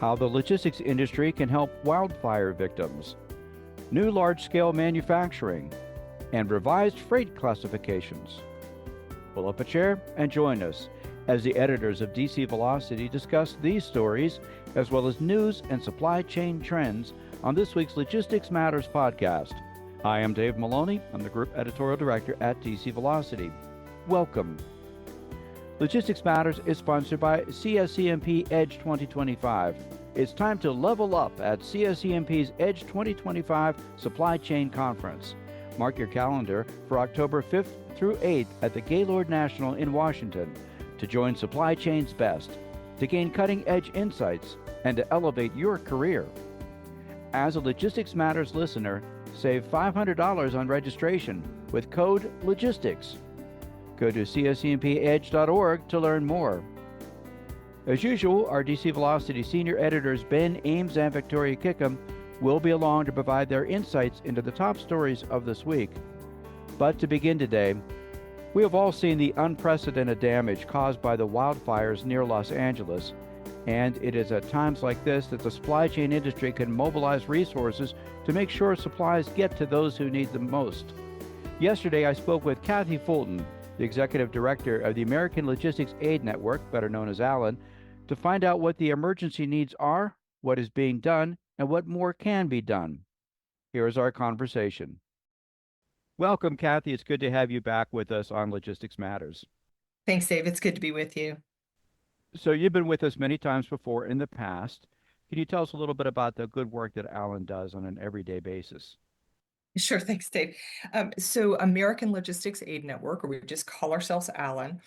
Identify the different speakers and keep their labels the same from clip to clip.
Speaker 1: how the logistics industry can help wildfire victims, new large-scale manufacturing, and revised freight classifications. Pull up a chair and join us as the editors of DC Velocity discuss these stories, as well as news and supply chain trends on this week's Logistics Matters podcast. Hi, I'm Dave Maloney. I'm the Group Editorial Director at DC Velocity. Welcome. Logistics Matters is sponsored by CSCMP Edge 2025. It's time to level up at CSCMP's Edge 2025 Supply Chain Conference. Mark your calendar for October 5th through 8th at the Gaylord National in Washington to join supply chain's best, to gain cutting-edge insights, and to elevate your career. As a Logistics Matters listener, save $500 on registration with code LOGISTICS. Go to cscmpedge.org to learn more. As usual, our DC Velocity senior editors Ben Ames and Victoria Kickham will be along to provide their insights into the top stories of this week. But to begin today, we have all seen the unprecedented damage caused by the wildfires near Los Angeles, and it is at times like this that the supply chain industry can mobilize resources to make sure supplies get to those who need them most. Yesterday, I spoke with Kathy Fulton, the Executive Director of the American Logistics Aid Network, better known as ALAN, to find out what the emergency needs are, what is being done, and what more can be done. Here is our conversation. Welcome, Kathy. It's good to have you back with us on Logistics Matters.
Speaker 2: Thanks, Dave. It's good to be with you.
Speaker 1: So you've been with us many times before in the past. Can you tell us a little bit about the good work that ALAN does on an everyday basis?
Speaker 2: Sure, thanks, Dave. So American Logistics Aid Network, or we just call ourselves ALAN,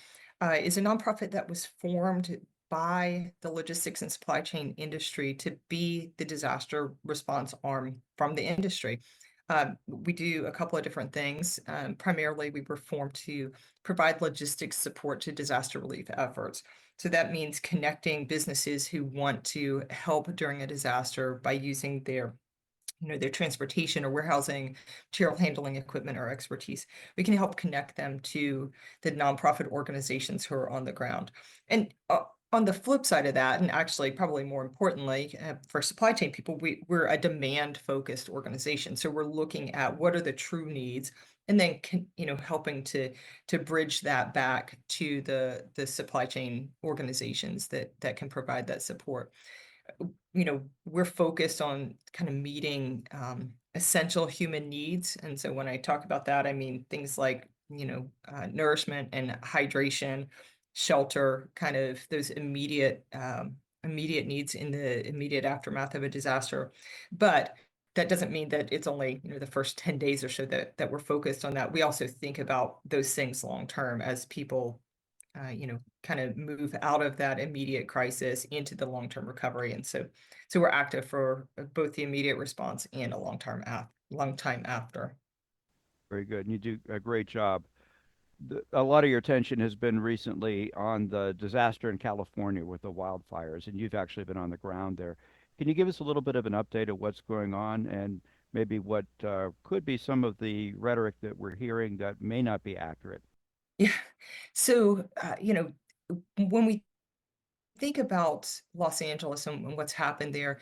Speaker 2: is a nonprofit that was formed by the logistics and supply chain industry to be the disaster response arm from the industry. We do a couple of different things. Primarily, we were formed to provide logistics support to disaster relief efforts. So that means connecting businesses who want to help during a disaster by using their transportation or warehousing, material handling equipment or expertise. We can help connect them to the nonprofit organizations who are on the ground. And on the flip side of that, and actually probably more importantly, for supply chain people, we're a demand-focused organization. So we're looking at what are the true needs, and then helping to bridge that back to the supply chain organizations that can provide that support. We're focused on kind of meeting essential human needs. And so when I talk about that, I mean things like, nourishment and hydration, shelter, kind of those immediate needs in the immediate aftermath of a disaster. But that doesn't mean that it's only, the first 10 days or so that we're focused on that. We also think about those things long term as people kind of move out of that immediate crisis into the long-term recovery. And so we're active for both the immediate response and a long time after.
Speaker 1: Very good. And you do a great job. A lot of your attention has been recently on the disaster in California with the wildfires, and you've actually been on the ground there. Can you give us a little bit of an update of what's going on and maybe what could be some of the rhetoric that we're hearing that may not be accurate?
Speaker 2: Yeah. So, when we think about Los Angeles and what's happened there,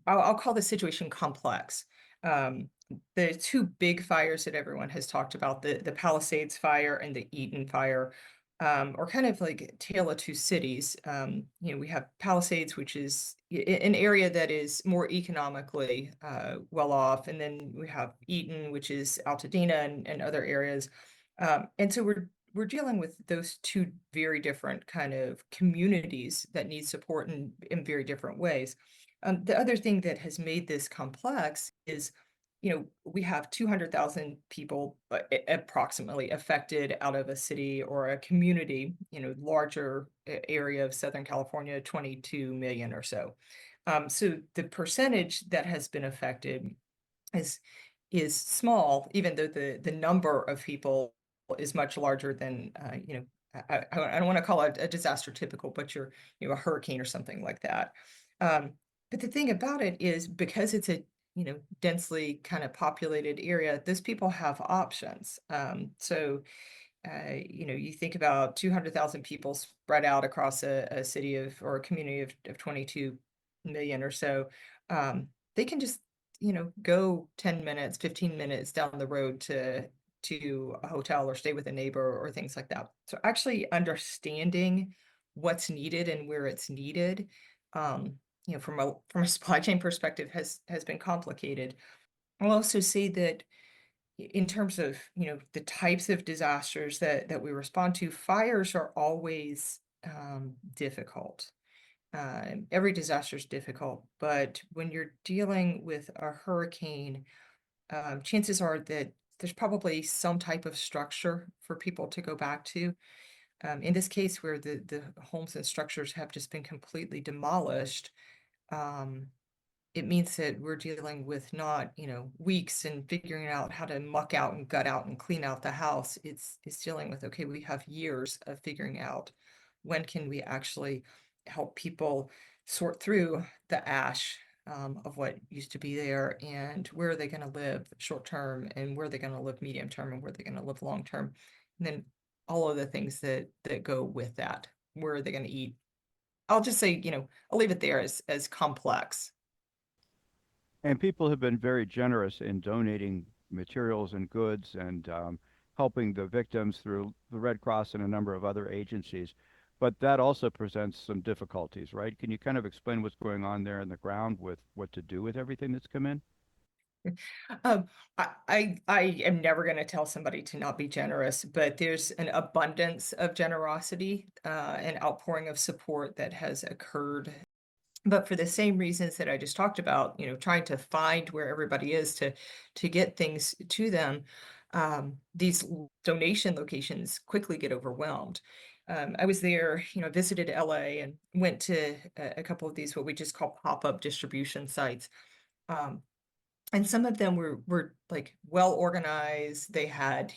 Speaker 2: I'll call the situation complex. The two big fires that everyone has talked about, the Palisades fire and the Eaton fire, are kind of like tale of two cities. We have Palisades, which is an area that is more economically well off, and then we have Eaton, which is Altadena and other areas. And so we're dealing with those two very different kind of communities that need support in very different ways. The other thing that has made this complex is, we have 200,000 people approximately affected out of a city or a community, larger area of Southern California, 22 million or so. So the percentage that has been affected is small, even though the number of people is much larger than, I don't want to call it a disaster typical, but a hurricane or something like that. But the thing about it is, because it's a densely kind of populated area, those people have options. So you think about 200,000 people spread out across a city or a community of 22 million or so, they can just, go 10 minutes, 15 minutes down the road to a hotel or stay with a neighbor or things like that. So actually understanding what's needed and where it's needed, um, from a supply chain perspective has been complicated. I'll also say that in terms of, the types of disasters that we respond to, fires are always difficult. Every disaster is difficult, but when you're dealing with a hurricane, chances are that there's probably some type of structure for people to go back to. In this case, where the homes and structures have just been completely demolished, um, it means that we're dealing with not, weeks and figuring out how to muck out and gut out and clean out the house. It's dealing with, okay, we have years of figuring out when can we actually help people sort through the ash, of what used to be there, and where are they going to live short term, and where are they going to live medium term, and where are they going to live long term, and then all of the things that go with that. Where are they going to eat? I'll just say, I'll leave it there as complex.
Speaker 1: And people have been very generous in donating materials and goods and helping the victims through the Red Cross and a number of other agencies. But that also presents some difficulties, right? Can you kind of explain what's going on there in the ground with what to do with everything that's come in?
Speaker 2: Um, I am never going to tell somebody to not be generous, but there's an abundance of generosity, and outpouring of support that has occurred. But for the same reasons that I just talked about, trying to find where everybody is to get things to them, these donation locations quickly get overwhelmed. I was there, visited LA and went to a couple of these what we just call pop-up distribution sites. Um, and some of them were like well organized. They had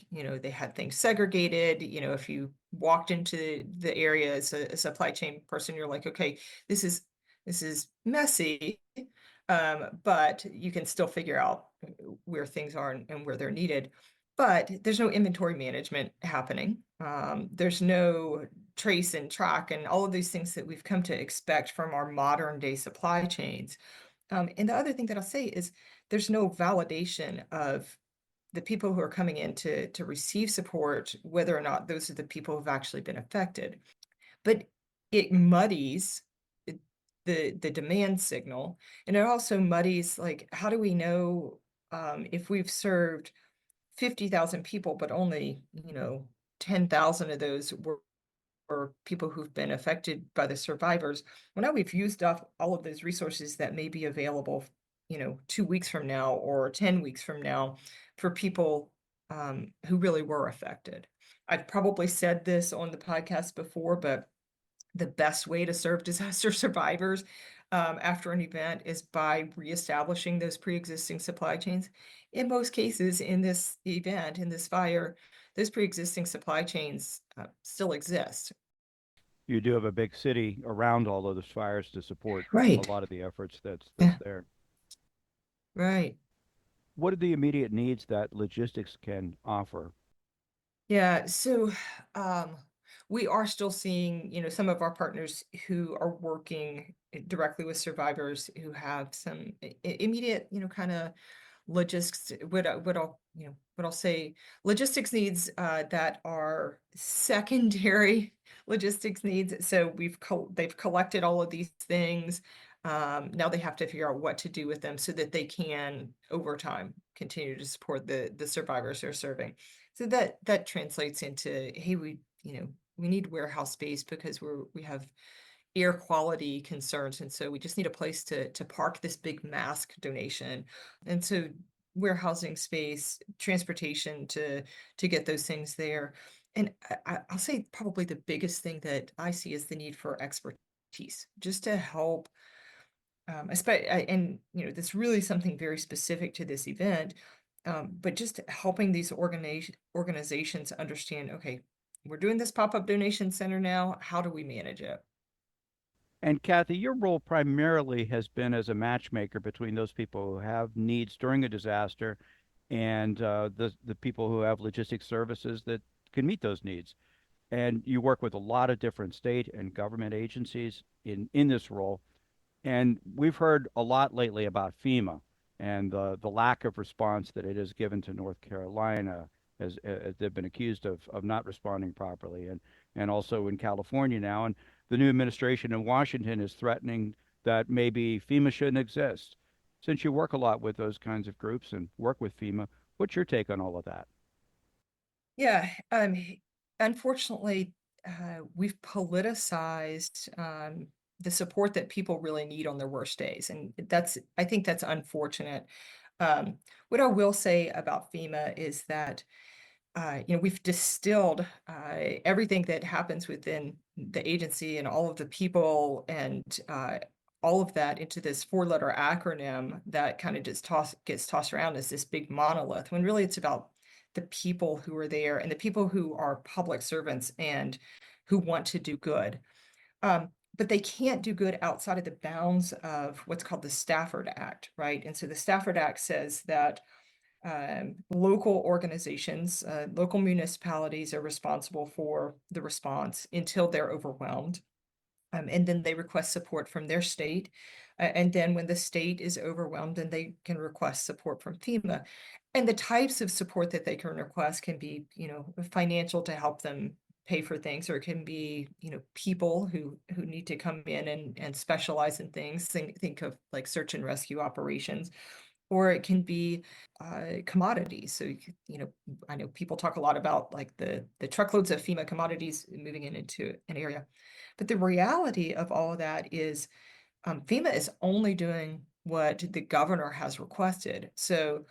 Speaker 2: things segregated. If you walked into the area as a supply chain person, you're like, okay, this is this is messy, but you can still figure out where things are and where they're needed. But there's no inventory management happening. There's no trace and track and all of these things that we've come to expect from our modern day supply chains. And the other thing that I'll say is there's no validation of the people who are coming in to receive support, whether or not those are the people who've actually been affected. But it muddies the demand signal, and it also muddies, like, how do we know, if we've served 50,000 people, but only, 10,000 of those were people who've been affected by the survivors. Well, now we've used up all of those resources that may be available, 2 weeks from now or 10 weeks from now for people, who really were affected. I've probably said this on the podcast before, but the best way to serve disaster survivors, after an event is by reestablishing those pre-existing supply chains. In most cases, in this event, in this fire, those pre-existing supply chains still exist.
Speaker 1: You do have a big city around all of those fires to support a
Speaker 2: Right.
Speaker 1: lot of the efforts that's
Speaker 2: Yeah.
Speaker 1: there.
Speaker 2: Right.
Speaker 1: What are the immediate needs that logistics can offer?
Speaker 2: Yeah. So um, we are still seeing, some of our partners who are working directly with survivors who have some immediate, kind of logistics, what I'll say, logistics needs that are secondary logistics needs. So they've collected all of these things. Now they have to figure out what to do with them so that they can, over time, continue to support the survivors they're serving. So that translates into, hey, we need warehouse space because we have air quality concerns, and so we just need a place to park this big mask donation. And so warehousing space, transportation to get those things there. And I'll say probably the biggest thing that I see is the need for expertise, just to help, and that's really something very specific to this event, but just helping these organizations understand, okay, we're doing this pop-up donation center now, how do we manage it?
Speaker 1: And Kathy, your role primarily has been as a matchmaker between those people who have needs during a disaster and the people who have logistics services that can meet those needs. And you work with a lot of different state and government agencies in this role. And we've heard a lot lately about FEMA and the lack of response that it has given to North Carolina, as they've been accused of not responding properly, and also in California now. And the new administration in Washington is threatening that maybe FEMA shouldn't exist. Since you work a lot with those kinds of groups and work with FEMA, what's your take on all of that?
Speaker 2: Yeah, unfortunately, we've politicized the support that people really need on their worst days, and I think that's unfortunate. What I will say about FEMA is that we've distilled everything that happens within the agency and all of the people and all of that into this four-letter acronym that kind of just gets tossed around as this big monolith, when really it's about the people who are there and the people who are public servants and who want to do good. But they can't do good outside of the bounds of what's called the Stafford Act, right? And so the Stafford Act says that local organizations, local municipalities are responsible for the response until they're overwhelmed. And then they request support from their state. And then when the state is overwhelmed, then they can request support from FEMA. And the types of support that they can request can be, financial to help them pay for things, or it can be, people who need to come in and specialize in things. Think of like search and rescue operations, or it can be commodities. So I know people talk a lot about like the truckloads of FEMA commodities moving into an area, but the reality of all of that is FEMA is only doing what the governor has requested. So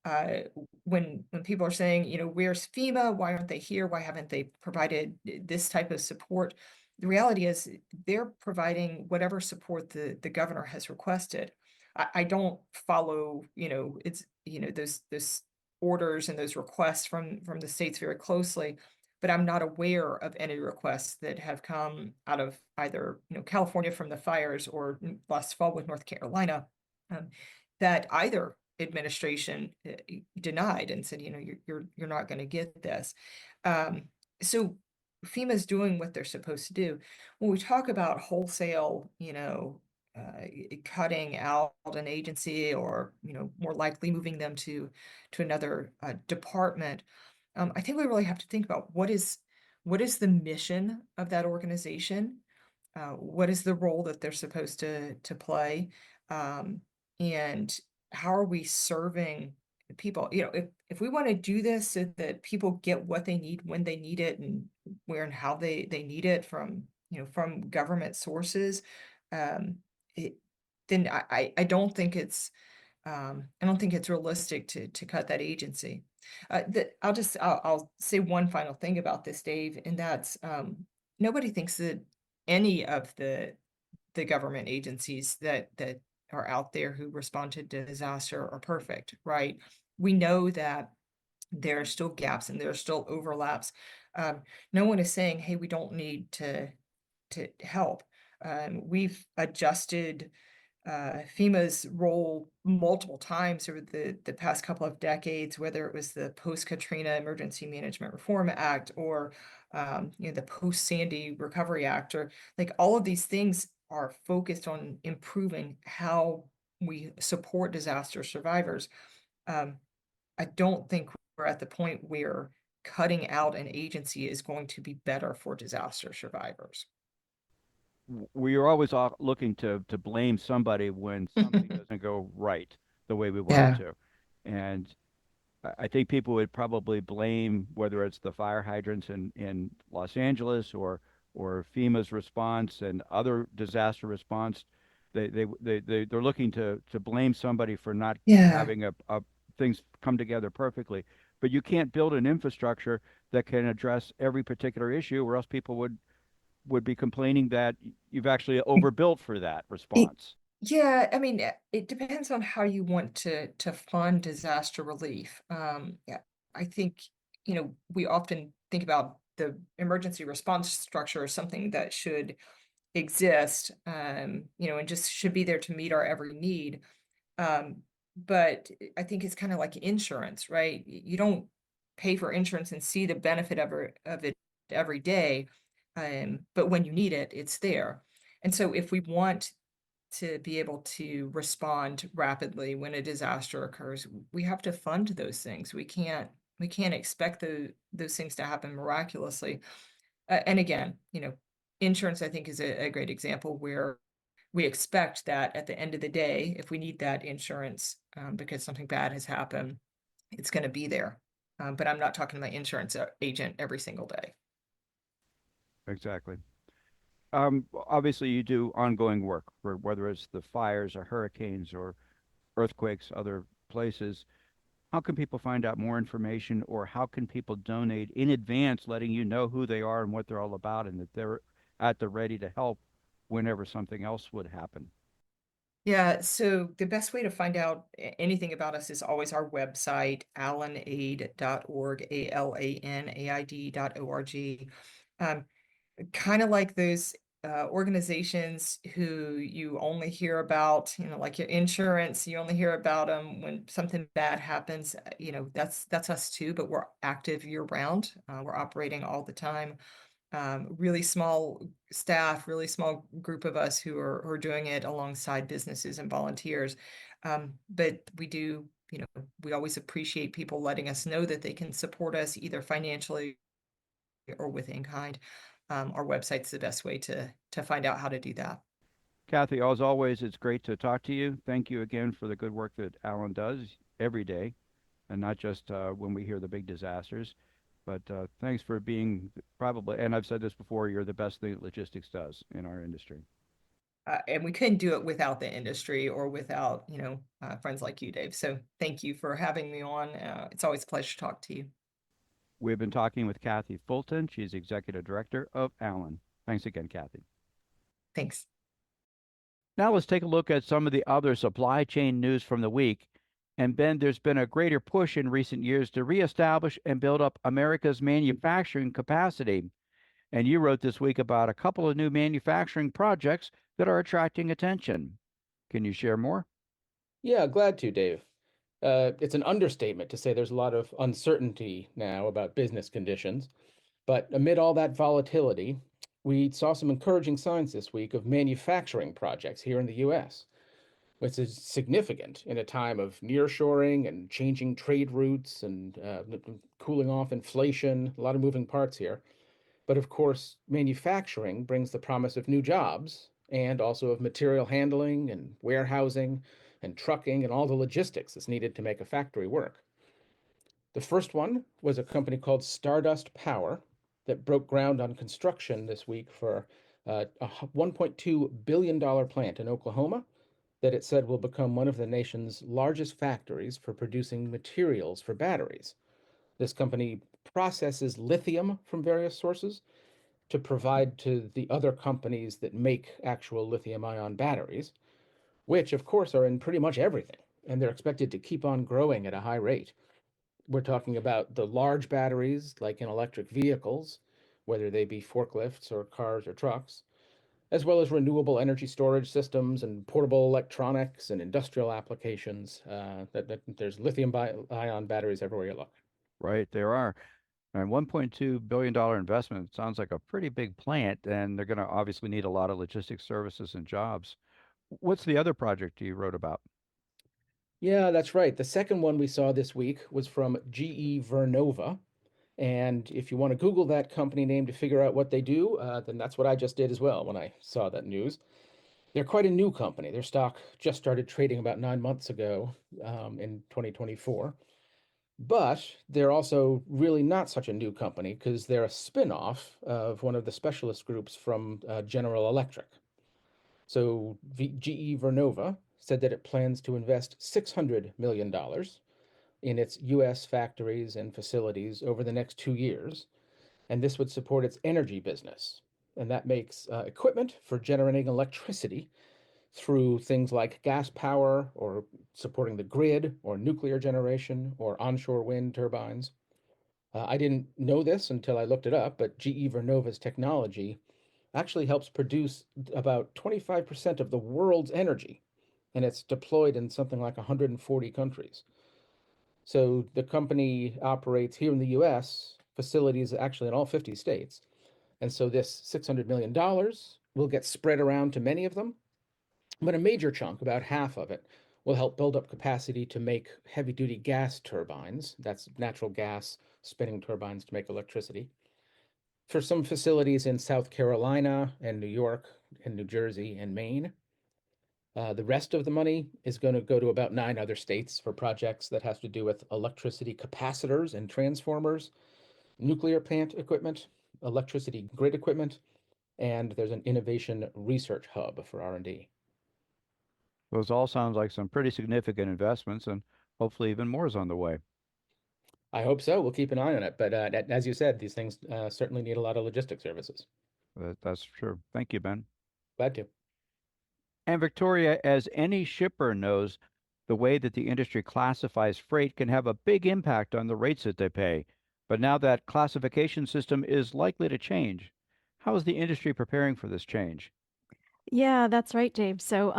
Speaker 2: uh, when people are saying, where's FEMA? Why aren't they here? Why haven't they provided this type of support? The reality is they're providing whatever support the governor has requested. I don't follow, it's those orders and those requests from the states very closely, but I'm not aware of any requests that have come out of either California from the fires, or last fall with North Carolina, um, that either administration denied and said, you're not going to get this. Um, so FEMA is doing what they're supposed to do. When we talk about wholesale, cutting out an agency, or more likely moving them to another department, I think we really have to think about what is the mission of that organization, what is the role that they're supposed to play, um, and how are we serving people? If we want to do this so that people get what they need when they need it, and where and how they need it from government sources, um, it, then I don't think it's realistic to cut that agency. I'll say one final thing about this, Dave, and that's nobody thinks that any of the government agencies that are out there who respond to disaster are perfect, right? We know that there are still gaps and there are still overlaps. No one is saying, hey, we don't need to help. We've adjusted FEMA's role multiple times over the past couple of decades, whether it was the post-Katrina Emergency Management Reform Act, or the post-Sandy Recovery Act, or like all of these things are focused on improving how we support disaster survivors. Um, I don't think we're at the point where cutting out an agency is going to be better for disaster survivors.
Speaker 1: We are always looking to blame somebody when something doesn't go right the way we want it
Speaker 2: Yeah.
Speaker 1: to. And I think people would probably blame whether it's the fire hydrants in Los Angeles, or FEMA's response and other disaster response. They're looking to blame somebody for not
Speaker 2: Yeah.
Speaker 1: having a things come together perfectly. But you can't build an infrastructure that can address every particular issue, or else people would be complaining that you've actually overbuilt for that
Speaker 2: It,
Speaker 1: response.
Speaker 2: yeah, I mean, it depends on how you want to fund disaster relief. Yeah, I think, we often think about the emergency response structure as something that should exist, and just should be there to meet our every need. Um, but I think it's kind of like insurance, right? You don't pay for insurance and see the benefit of it every day. But when you need it, it's there. And so if we want to be able to respond rapidly when a disaster occurs, we have to fund those things. We can't expect those things to happen miraculously. And again, insurance I think is a great example where we expect that at the end of the day, if we need that insurance because something bad has happened, it's going to be there. But I'm not talking to my insurance agent every single day.
Speaker 1: Exactly. Obviously, you do ongoing work for whether it's the fires or hurricanes or earthquakes, other places. How can people find out more information, or how can people donate in advance, letting you know who they are and what they're all about, and that they're at the ready to help whenever something else would happen?
Speaker 2: Yeah, so the best way to find out anything about us is always our website, alanaid.org, ALANAID.org. Kind of like those organizations who you only hear about, like your insurance, you only hear about them when something bad happens. That's us too, but we're active year round. We're operating all the time. Really small staff, really small group of us who are doing it alongside businesses and volunteers. But we always appreciate people letting us know that they can support us either financially or with in kind. Our website's the best way to find out how to do that.
Speaker 1: Kathy, as always, it's great to talk to you. Thank you again for the good work that Alan does every day, and not just when we hear the big disasters. But thanks for being probably, and I've said this before, you're the best thing that logistics does in our industry.
Speaker 2: And we couldn't do it without the industry or without, friends like you, Dave. So thank you for having me on. It's always a pleasure to talk to you.
Speaker 1: We've been talking with Kathy Fulton. She's Executive Director of ALAN. Thanks again, Kathy.
Speaker 2: Thanks.
Speaker 1: Now let's take a look at some of the other supply chain news from the week. And Ben, there's been a greater push in recent years to reestablish and build up America's manufacturing capacity. And you wrote this week about a couple of new manufacturing projects that are attracting attention. Can you share more?
Speaker 3: Yeah, glad to, Dave. It's an understatement to say there's a lot of uncertainty now about business conditions, but amid all that volatility, we saw some encouraging signs this week of manufacturing projects here in the US, which is significant in a time of nearshoring and changing trade routes and cooling off inflation, a lot of moving parts here. But of course, manufacturing brings the promise of new jobs and also of material handling and warehousing and trucking and all the logistics that's needed to make a factory work. The first one was a company called Stardust Power that broke ground on construction this week for a $1.2 billion plant in Oklahoma that it said will become one of the nation's largest factories for producing materials for batteries. This company processes lithium from various sources to provide to the other companies that make actual lithium ion batteries, which of course are in pretty much everything, and they're expected to keep on growing at a high rate. We're talking about the large batteries, like in electric vehicles, whether they be forklifts or cars or trucks, as well as renewable energy storage systems and portable electronics and industrial applications. There's lithium ion batteries everywhere you look.
Speaker 1: Right, there are. And $1.2 billion investment sounds like a pretty big plant, and they're going to obviously need a lot of logistics services and jobs. What's the other project you wrote about?
Speaker 3: Yeah, that's right. The second one we saw this week was from GE Vernova. And if you want to Google that company name to figure out what they do, then that's what I just did as well when I saw that news. They're quite a new company. Their stock just started trading about 9 months ago in 2024. But they're also really not such a new company because they're a spin-off of one of the specialist groups from General Electric. So GE Vernova said that it plans to invest $600 million in its US factories and facilities over the next 2 years, and this would support its energy business. And that makes equipment for generating electricity through things like gas power or supporting the grid or nuclear generation or onshore wind turbines. I didn't know this until I looked it up, but GE Vernova's technology actually helps produce about 25% of the world's energy, and it's deployed in something like 140 countries. So the company operates here in the US, facilities actually in all 50 states. And so this $600 million will get spread around to many of them. But a major chunk, about half of it, will help build up capacity to make heavy-duty gas turbines. That's natural gas spinning turbines to make electricity. For some facilities in South Carolina and New York and New Jersey and Maine. The rest of the money is going to go to about 9 other states for projects that have to do with electricity capacitors and transformers, nuclear plant equipment, electricity grid equipment, and there's an innovation research hub for R&D.
Speaker 1: Those all sounds like some pretty significant investments, and hopefully even more is on the way.
Speaker 3: I hope so. We'll keep an eye on it. But as you said, these things certainly need a lot of logistic services.
Speaker 1: That's true. Thank you, Ben.
Speaker 3: Glad to.
Speaker 1: And Victoria, as any shipper knows, the way that the industry classifies freight can have a big impact on the rates that they pay. But now that classification system is likely to change. How is the industry preparing for this change?
Speaker 4: Yeah, that's right, Dave. So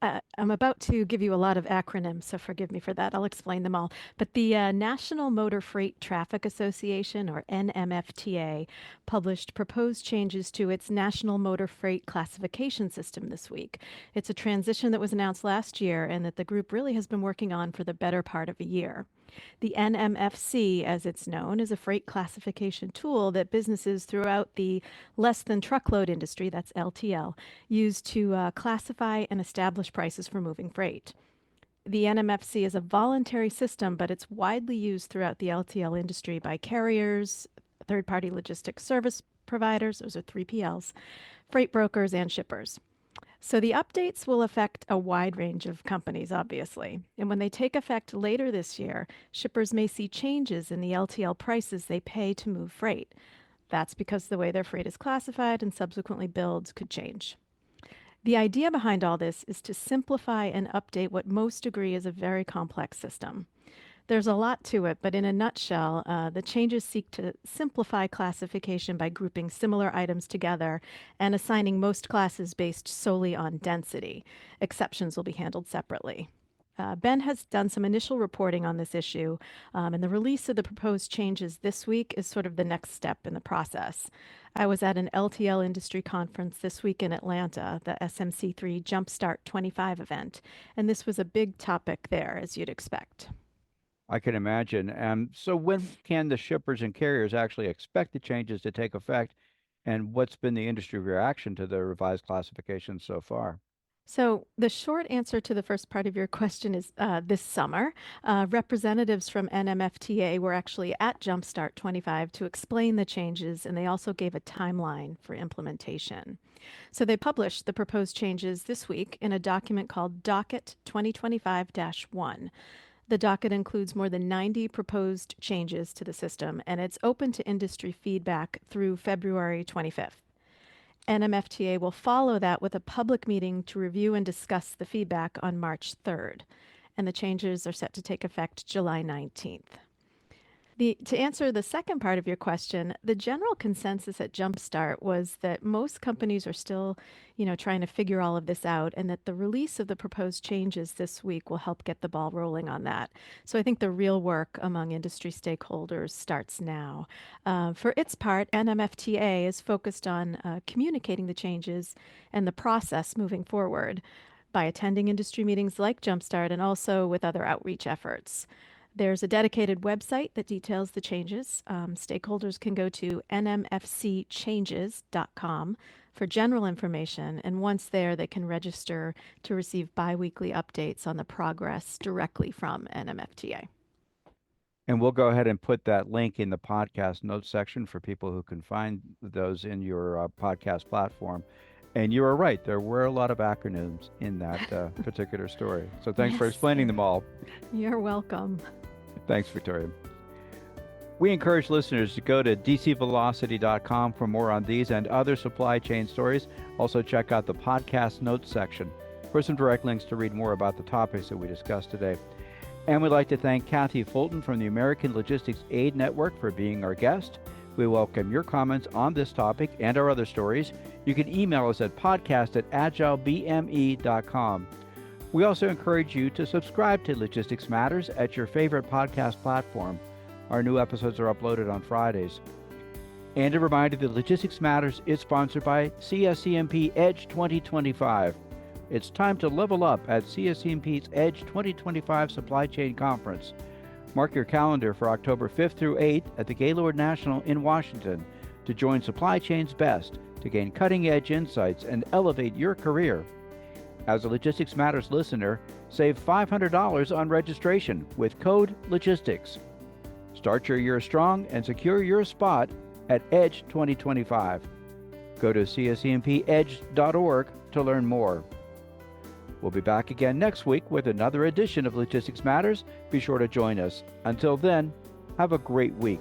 Speaker 4: I'm about to give you a lot of acronyms, so forgive me for that. I'll explain them all. But the National Motor Freight Traffic Association, or NMFTA, published proposed changes to its National Motor Freight Classification System this week. It's a transition that was announced last year and that the group really has been working on for the better part of a year. The NMFC, as it's known, is a freight classification tool that businesses throughout the less than truckload industry, that's LTL, use to classify and establish prices for moving freight. The NMFC is a voluntary system, but it's widely used throughout the LTL industry by carriers, third-party logistics service providers, those are 3PLs, freight brokers, and shippers. So the updates will affect a wide range of companies, obviously. And when they take effect later this year, shippers may see changes in the LTL prices they pay to move freight. That's because the way their freight is classified and subsequently billed could change. The idea behind all this is to simplify and update what most agree is a very complex system. There's a lot to it, but in a nutshell, the changes seek to simplify classification by grouping similar items together and assigning most classes based solely on density. Exceptions will be handled separately. Ben has done some initial reporting on this issue, and the release of the proposed changes this week is sort of the next step in the process. I was at an LTL industry conference this week in Atlanta, the SMC3 Jumpstart 25 event, and this was a big topic there, as you'd expect.
Speaker 1: I can imagine. So when can the shippers and carriers actually expect the changes to take effect? And what's been the industry reaction to the revised classification so far?
Speaker 4: So the short answer to the first part of your question is this summer. Representatives from NMFTA were actually at Jumpstart 25 to explain the changes, and they also gave a timeline for implementation. So they published the proposed changes this week in a document called Docket 2025-1. The docket includes more than 90 proposed changes to the system, and it's open to industry feedback through February 25th. NMFTA will follow that with a public meeting to review and discuss the feedback on March 3rd, and the changes are set to take effect July 19th. To answer the second part of your question, the general consensus at Jumpstart was that most companies are still, trying to figure all of this out, and that the release of the proposed changes this week will help get the ball rolling on that. So I think the real work among industry stakeholders starts now. For its part, NMFTA is focused on communicating the changes and the process moving forward by attending industry meetings like Jumpstart and also with other outreach efforts. There's a dedicated website that details the changes. Stakeholders can go to nmfcchanges.com for general information, and once there, they can register to receive biweekly updates on the progress directly from NMFTA.
Speaker 1: And we'll go ahead and put that link in the podcast notes section for people who can find those in your podcast platform. And you are right, there were a lot of acronyms in that particular story. So thanks for explaining them all.
Speaker 4: You're welcome.
Speaker 1: Thanks, Victoria. We encourage listeners to go to dcvelocity.com for more on these and other supply chain stories. Also, check out the podcast notes section for some direct links to read more about the topics that we discussed today. And we'd like to thank Kathy Fulton from the American Logistics Aid Network for being our guest. We welcome your comments on this topic and our other stories. You can email us at podcast@agilebme.com. We also encourage you to subscribe to Logistics Matters at your favorite podcast platform. Our new episodes are uploaded on Fridays. And a reminder that Logistics Matters is sponsored by CSCMP Edge 2025. It's time to level up at CSCMP's Edge 2025 Supply Chain Conference. Mark your calendar for October 5th through 8th at the Gaylord National in Washington to join Supply Chain's best to gain cutting-edge insights and elevate your career. As a Logistics Matters listener, save $500 on registration with code LOGISTICS. Start your year strong and secure your spot at Edge 2025. Go to cscmpedge.org to learn more. We'll be back again next week with another edition of Logistics Matters. Be sure to join us. Until then, have a great week.